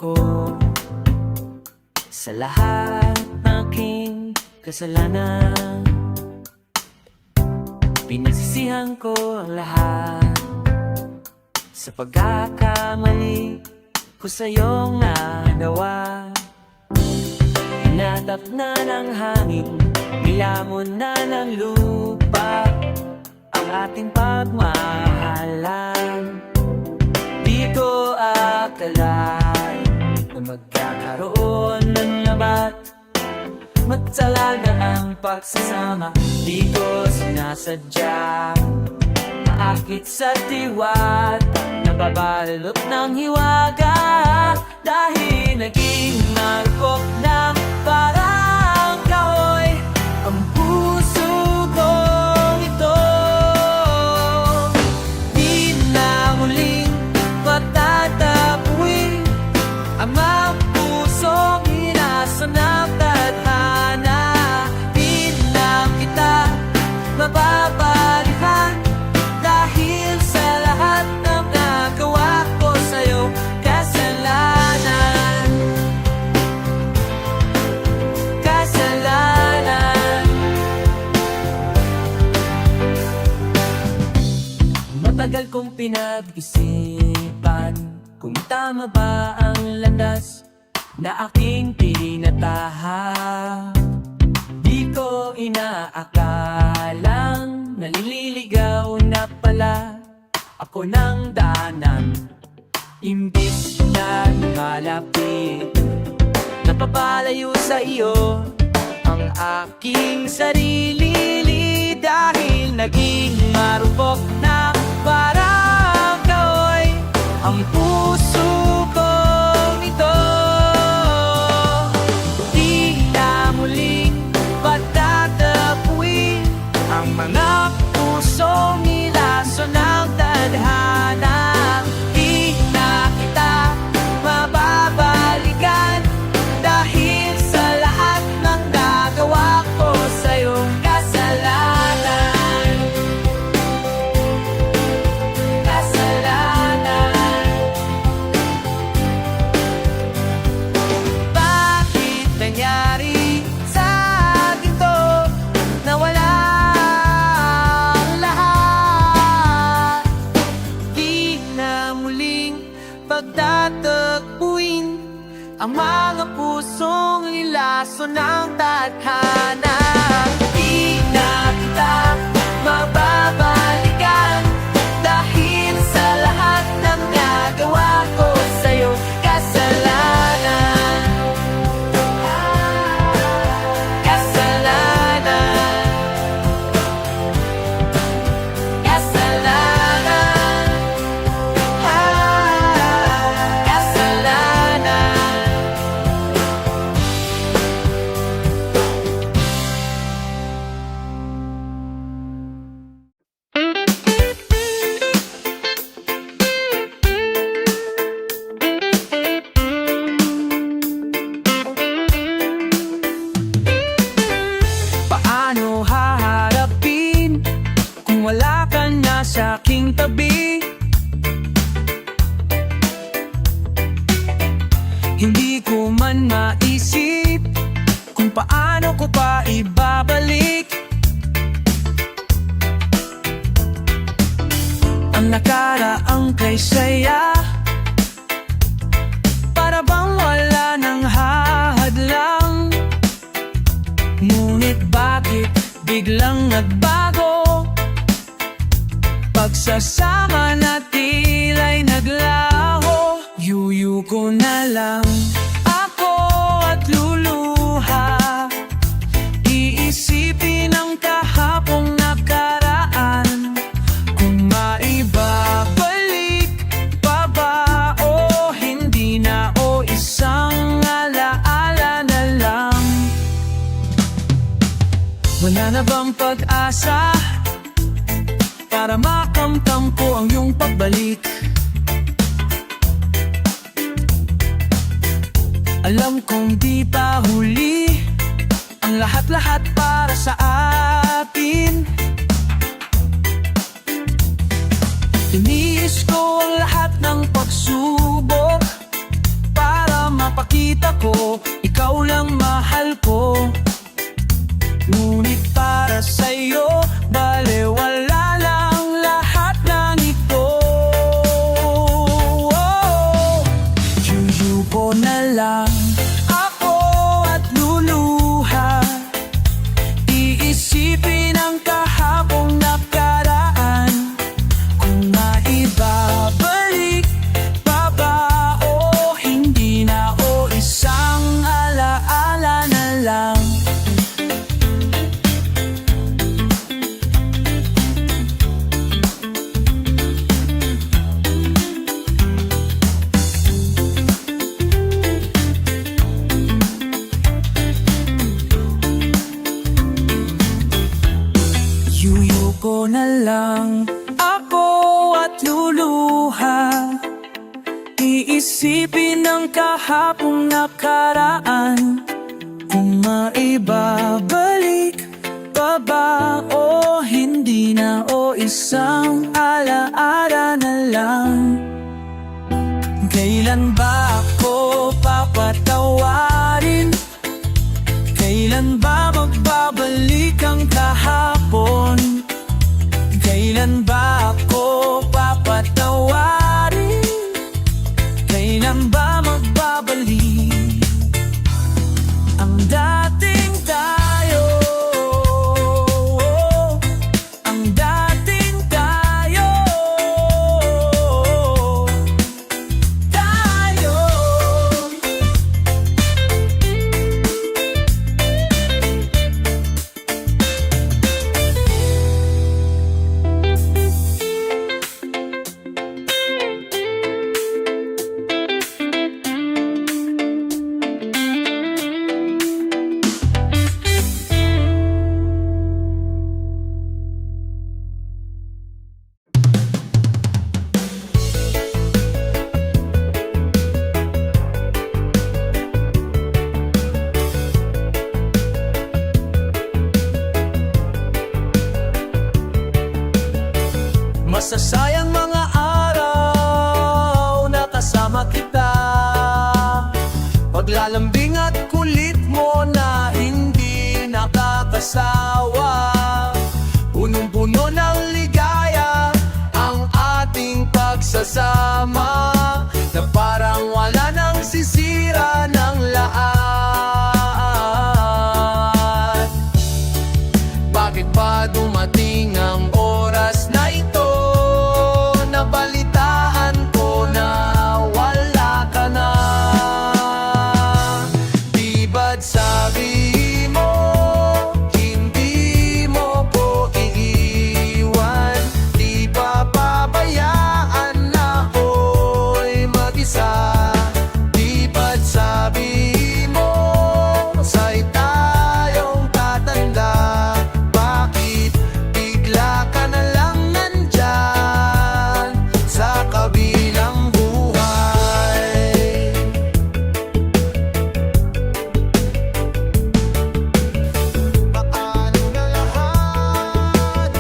ako sa lahat ng aking kasalanan. Pinagsisihan ko ang lahat sa pagkakamali ko sa'yong nagawa. Hinatak na ng hangin, nilamon na ng lupa ang ating pagmahalan. Di ko akalain na magkakaroon ng labat, magtalaga ang pagsasama. Di ko sinasadya, maakit sa tiwat, nababalot ng hiwaga. Dahil naging marupok na parang kahoy ang puso kong ito. Di na muling patatapuin ang mga pusong inaso ng tadhana. Di na kita mababalikan dahil sa lahat ng nagawa ko sa'yo. Kasalanan, kasalanan. Matagal kong pinag-isipan kung tama ba ang landas na aking tinataha. Di ko inaakalang naliligaw na pala ako ng daanan. Imbis na lumalapit, napapalayo sa iyo ang aking sarili. Dahil naging marupok na parang kahoy ang puso kong ito. Di na muling patatapuin ang mga pusong nilaso ng tadhana. Di na kita mababalikan dahil sa lahat ng nagawa ko sa'yo. Kasalanan, kasalanan. Bakit nangyari sa akin to na walang lahat? Di na muling pagtatagpuin ang mga pusong nilaso ng tadhana. Di na kita mababalikan dahil sa lahat ng nagawa ko sa'yo. Kasalanan, kasalanan, kasalanan, kasalanan. Paano haharapin kung wala ka na sa aking tabi? Hindi ko man maisip kung paano ko pa ibabalik ang nakaraang kay saya. Para bang wala nang hahadlang, ngunit bakit biglang nagbago? Pagsasama na tila'y naglaho. Yuyu ko na lang ako at luluha, iisipin ang kahapong nakaraan. Kung maibabalik pa ba o hindi na, o isang alaala na lang. Wala na bang pag-asa para makamtam ko ang iyong pagbalik? Alam kong di pa huli ang lahat-lahat para sa atin. Tiniis ko ang lahat ng pagsubok para Isipin ang kahapong nakaraan, kung maibabalik pa ba o hindi na, o isang alaala na lang. Kailan ba ako papatawarin? Kailan ba magbabalik ang kahapon? Kailan ba ako papatawarin? Kailan ba magbabalik ang dating tayo? Ang dating tayo. Tayo. Masasayang mga araw na kasama kita, paglalambing at kulit mo na hindi nakakasawa. Punong-puno ng ligaya ang ating pagsasama, na parang wala nang sisira ng lahat. Bakit pa dumating ang oras na ito? Nabalitaan ko na wala ka na. Di ba't sabi mo, hindi mo ko iiwan? Di ba pabayaan na ako'y mag-isa? Di ba't sabi mo, sa'y tayong tatanda? Bakit bigla ka na lang nandyan sa kabilang buhay? Paano na lahat?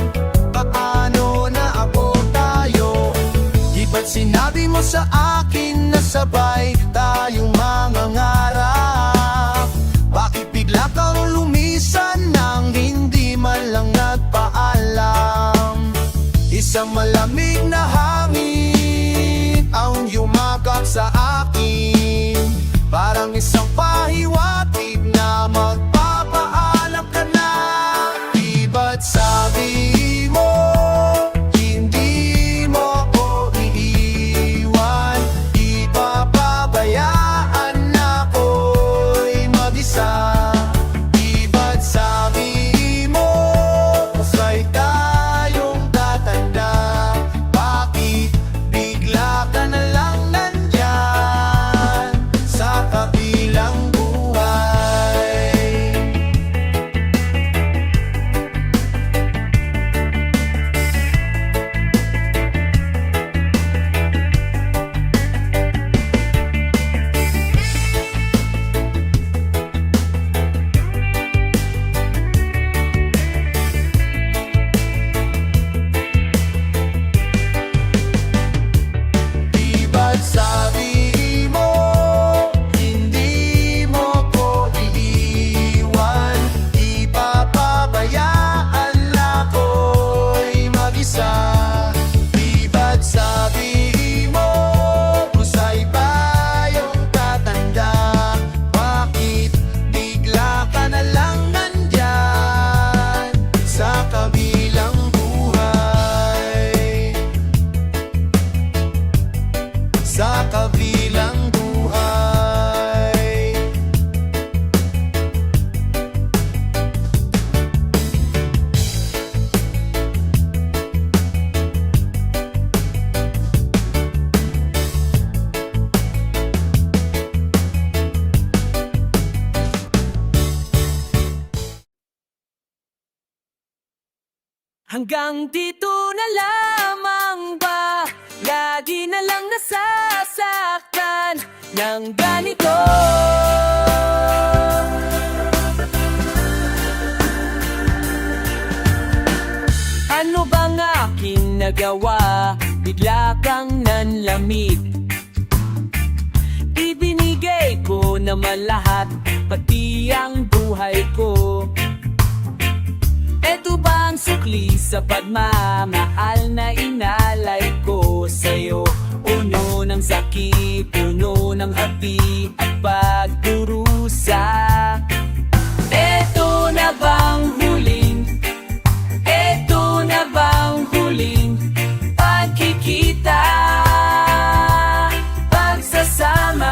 Paano na ako tayo? Di ba't sinabi mo sa akin na sabay tayong mangangarap? Bakit bigla kang lumisan nang hindi man lang nagpaalam? Isang malamig na hangin ang yumakap sa akin, parang isang pahiwatig na magpapaalam ka na. Di ba't sabi mo, hindi mo ko iiwan? Di ba pabayaan na ako'y mag-isa? Di ba't sabi mo, sa'y tayong tatanda? Bakit bigla ka na lang nandyan sa kabilang buhay? Di ba't sabi mo, hindi mo ko iiwan? Di ba pabayaan na ako'y mag-isa? Di ba't sabi mo, sa'y tayong tatanda? Bakit bigla ka na lang nandyan sa kabilang buhay? Sa kabilang buhay. Hanggang dito na lamang ba? lagi na lang nasasaktan ng ganito. Ano bang aking nagawa? Bigla kang nanlamig. Ibinigay ko naman lahat, pati ang buhay ko. Eto ba ang sukli sa pagmamahal na inalay ko sa'yo? Puno ng sakit, puno ng habi at pagdurusa. Eto na bang huling? Eto na bang huling pagkikita? Pagsasama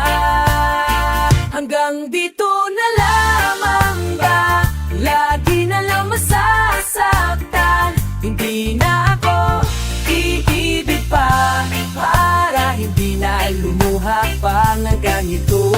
hanggang dito na lamang ba? Lagi na lang masasaktan. Hindi na ako iibig pa, para hindi na lumuha pa ng ganito.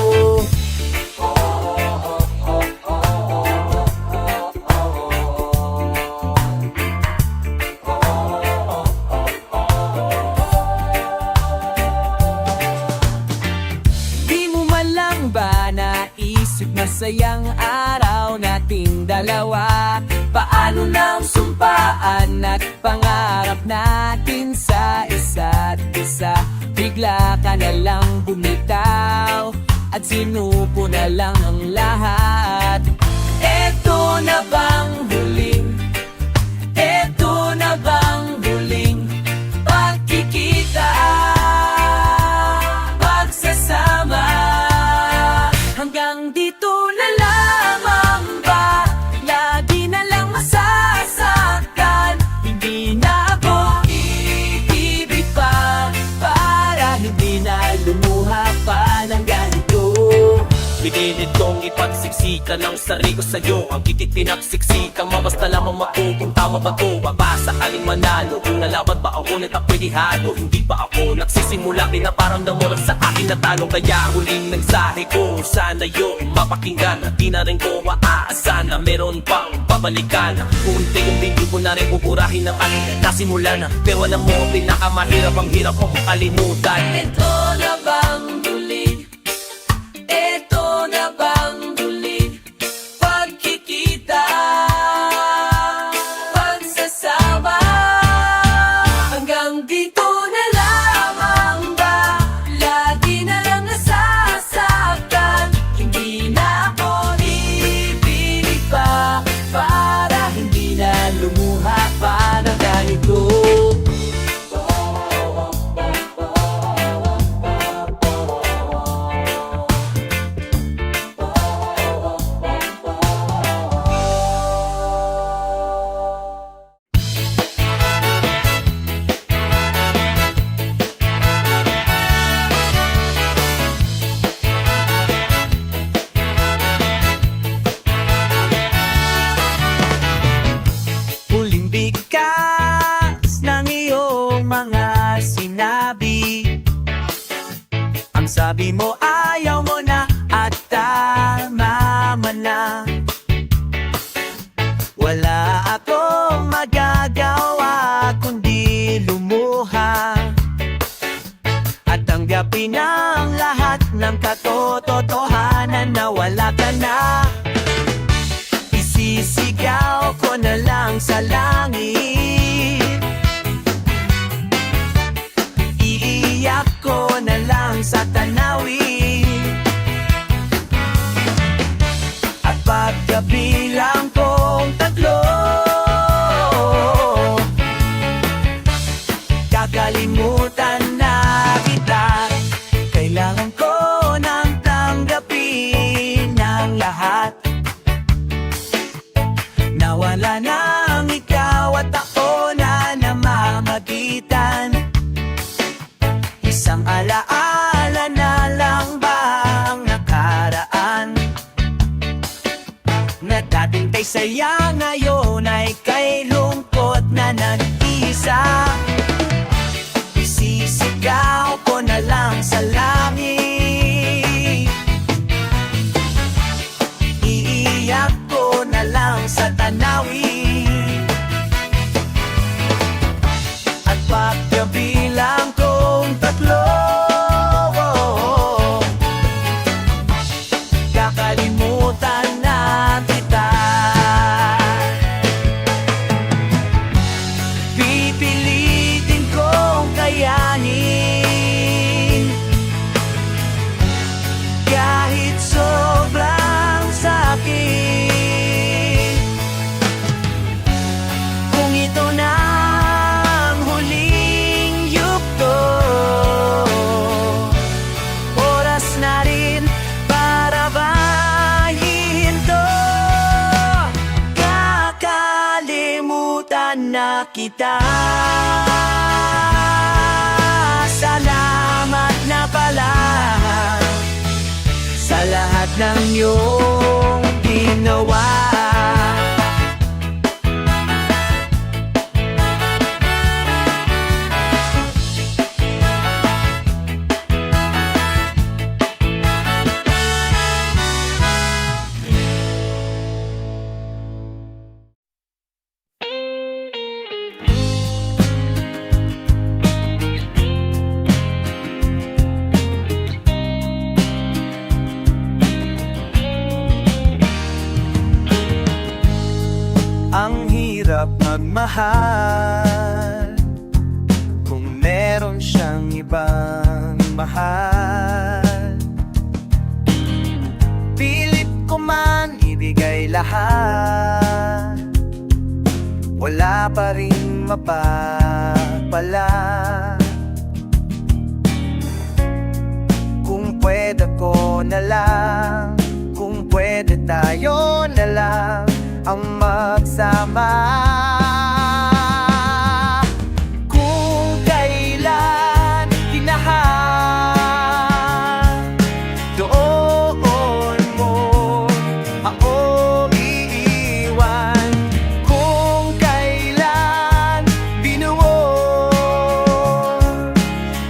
Di mo man lang ba naisip masayang araw nating dalawa? Paano nang sumpaan at pangarap natin sa isa't isa? Bigla ka na lang bumitaw at sinupo na lang ang lahat. Eto na bang huling? Eto na bang huling pagkikita? Pagsasama hanggang dito na lamang ba? Lagi na lang masasaktan. Hindi na ako iibig pa, para hindi na lumuha pa ng ganito. Pinilit kong ipagsiksikan ang sarili ko sa'yo. Ang tititinaksiksikan, mabasta lamang kung tama ba to? Baka sakaling manalo, kung nalaban ba ako na tapwedihado? Hindi pa ako nagsisimula, pinaparamdam mo lang sa akin na talo. Kaya huling mensahe ko, sana yun mapakinggan. At di na rin ko maaasahan na meron pang babalikan. Kung hindi ko na rin pupurahin ang aking nasimulan. Pero alam mo, pinakamahirap ang hirap kong makalimutan. Ito na bang huling? Ito na bang huling pagkikita? Pagsasama hanggang dito na lamang ba? Lagi na lang nasasaktan. Hindi na ako iibig pa, para hindi na lumuha pa ng ganito. Huling bigkas ng iyong mga sinabi. Ang sabi mo ayaw mo na at tama man na. Wala akong magagawa kundi lumuha at tanggapin ang lahat ng katotohanan na wala ka na. Isisigaw ko na lang sa langit, iiyak ko na lang sa tanawin, at pagkabilang kong tatlo, kakalimutan na kita. Kailangan ko nang tanggapin ang lahat. Nawala nang ikaw at ako na namamagitan. Isang alaala na lang ba ang nakaraan? Na dating kay saya, ngayon ay kay lungkot na nag-isa. Isisigaw ko na lang sa langit, iiyak ko na lang sa tanawin, at pagkabilang kong na kita. Salamat na pala sa lahat ng iyong ginawa. Ang hirap magmahal kung meron siyang ibang mahal. Pilit ko man ibigay lahat, wala pa rin mapapala. Kung pwede ko na lang, kung pwede tayo na lang ang magsama. Kung kailan tinahal, doon mo ako iiwan. Kung kailan binuo,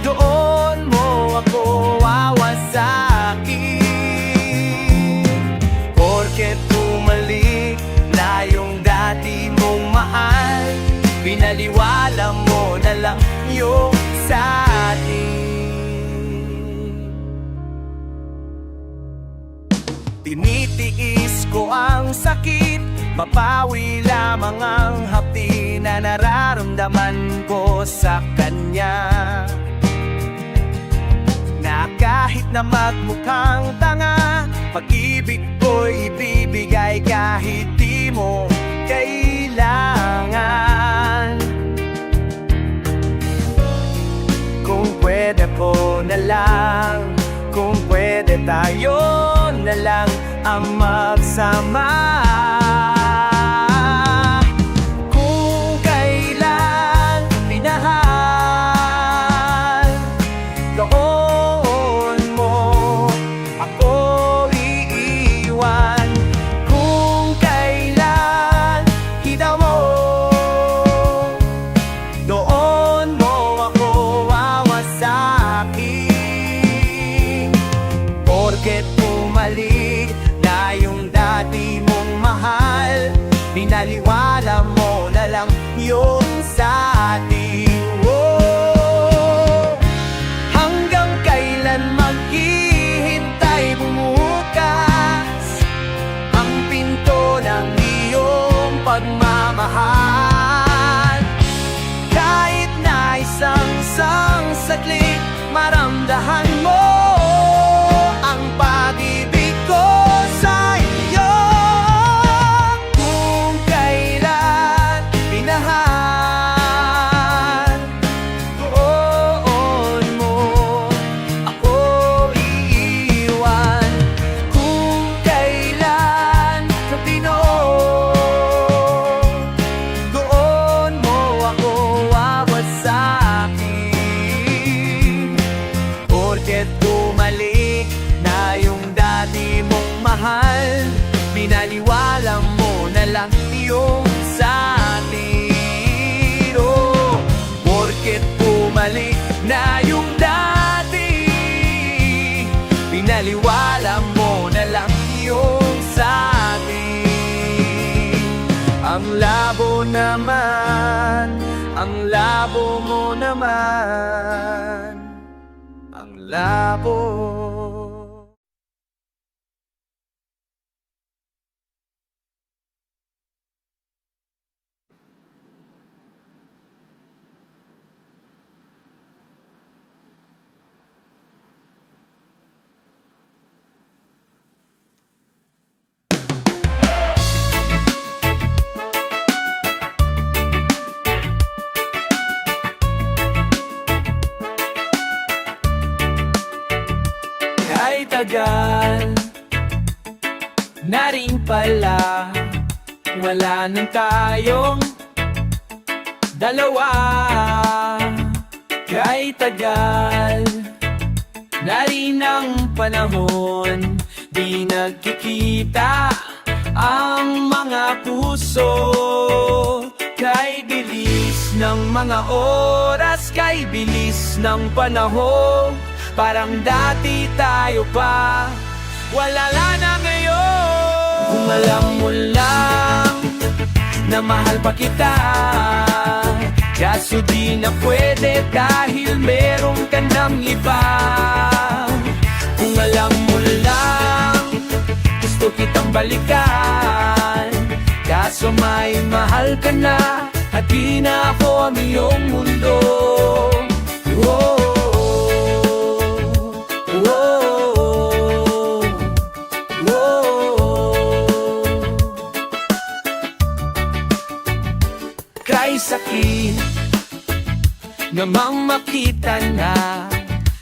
doon mo ako wawasakin. Porket bumalik na yung dati mong mahal, pinaliwala mo na lang yung sa atin. Tinitiis ko ang sakit, mapawi lamang ang hapdi na nararamdaman ko sa kanya. Na kahit na magmukhang tanga, pag-ibig ko'y ibibigay kahit di mo kailangan. Kung pwede ko na lang, kung pwede tayo na lang ang magsama. Kung kailan minahal, doon mo ako iiwan. Kung kailan kita mo, doon mo ako wawasakin. Porket bumalik na yung dati mong mahal, pinaliwala mo na lang yung sa atin. Oh, hanggang kailan maghihintay bumukas ang pinto ng iyong pagmamahal. Kahit na isang saglit, maramdahan mo ang pag-ibig ko sa iyo. Kung kailan minahal, doon mo ako iiwan. Kung kailan sa Pinoy, doon mo ako wawasakin. Porket bumalik na yung dati mong mahal, pinaliwala mo na lang yung sa atin. Oh, porket bumalik na yung dati, pinaliwala mo na lang yung sa atin. Ang labo naman, ang labo mo naman, ang labo. tagal na rin pala, wala nang tayong dalawa kay tagal na rin ang panahon, di nagkikita ang mga puso. Kay bilis ng mga oras, kay bilis ng panahon, parang dati tayo pa, wala na ngayon. Kung alam mo lang na mahal pa kita, kaso di na pwede dahil meron ka ng iba. Kung alam mo lang, gusto kitang balikan, kaso may mahal ka na at di na ako ang iyong mundo. Oh, oh, oh, oh. Kay sakit namang makita na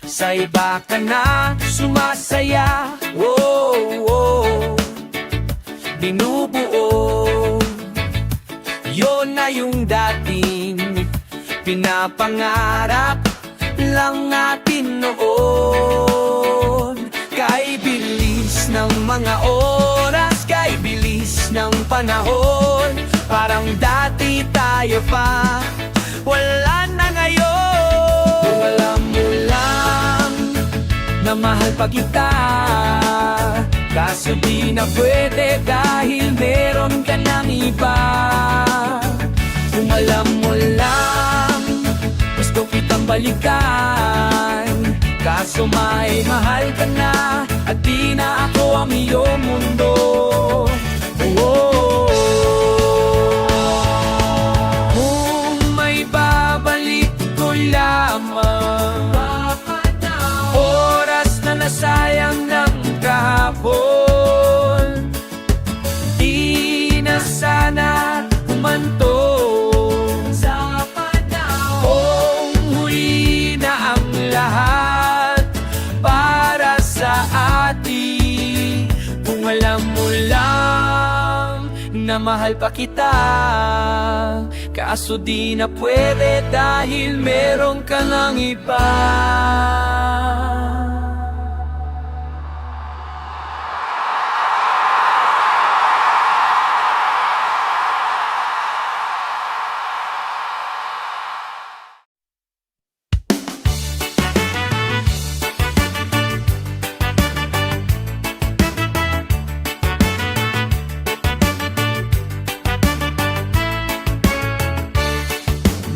sa iba ka na sumasaya. Oh, oh. Binubuo yun na yung dating pinapangarap lang natin noon. Kay bilis ng mga oras, kay bilis ng panahon, parang dati tayo pa, wala na ngayon. Kung alam mo lang na mahal pa kita, kaso di na pwede dahil meron ka ng iba. Kung alam mo lang, gusto kitang balikan, kaso may mahal ka na at di na ako ang iyong mundo. Oh, kung may babalik ko lamang oras na nasayang ng kahapon, di na sana humantong sa panahon. Huli na ang lahat para sa atin. Kung alam mo lang na mahal pa kita, kaso di na pwede dahil meron ka ng iba.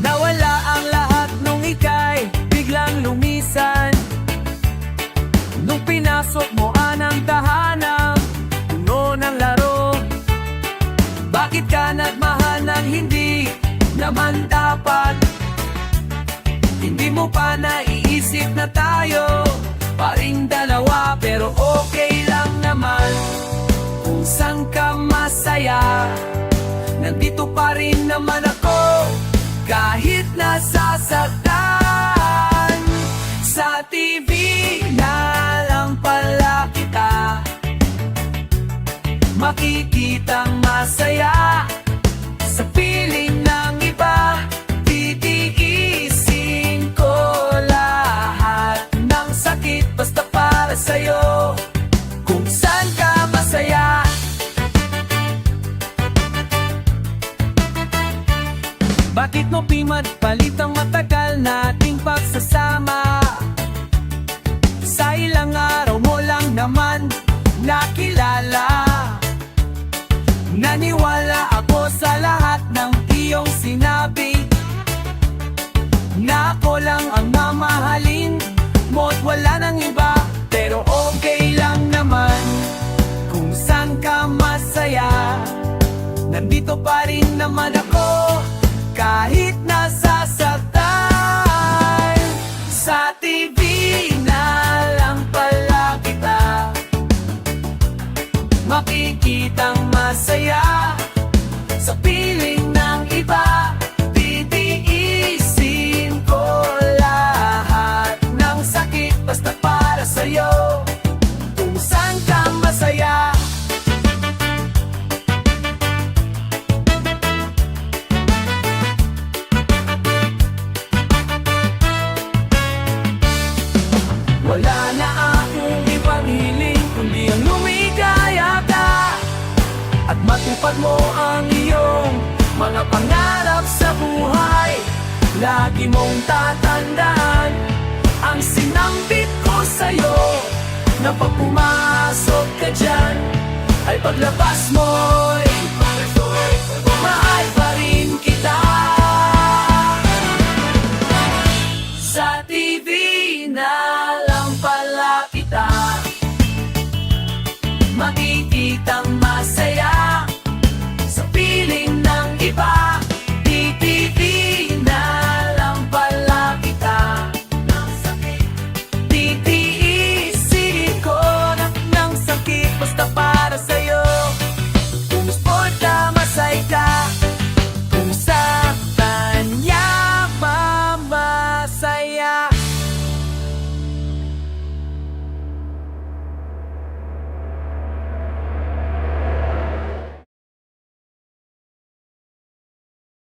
Nawala ang lahat nung ika'y biglang lumisan, nung pinasok mo ang tahanan, puno ng laro. Bakit ka nagmahal ng hindi naman dapat? Hindi mo pa naiisip na tayo paring dalawa, pero okay lang naman kung saan ka masaya. Nandito pa rin naman ako kahit nasasaktan. Sa TV na lang pala kita makikitang masaya. Sa piling ng iba, titiisin ko lahat ng sakit basta para sa'yo. Kung saan ka masaya, bakit mo palit ang matagal nating pagsasama? Sa ilang araw mo lang naman nakilala. Naniwala ako sa lahat ng iyong sinabi, na ako lang ang mamahalin mo't wala nang iba. Pero okay lang naman kung saan ka masaya. Nandito pa rin naman ako kahit nasasaktan. Sa TV na lang pala kita makikitang masaya. Sa piling ng iba, titiisin ko lahat ng sakit basta para sa'yo. Kung saan ka masaya, mo ang iyong mga pangarap sa buhay. Lagi mong tatandaan ang sinambit ko sa'yo, na pag pumasok ka dyan ay paglabas mo'y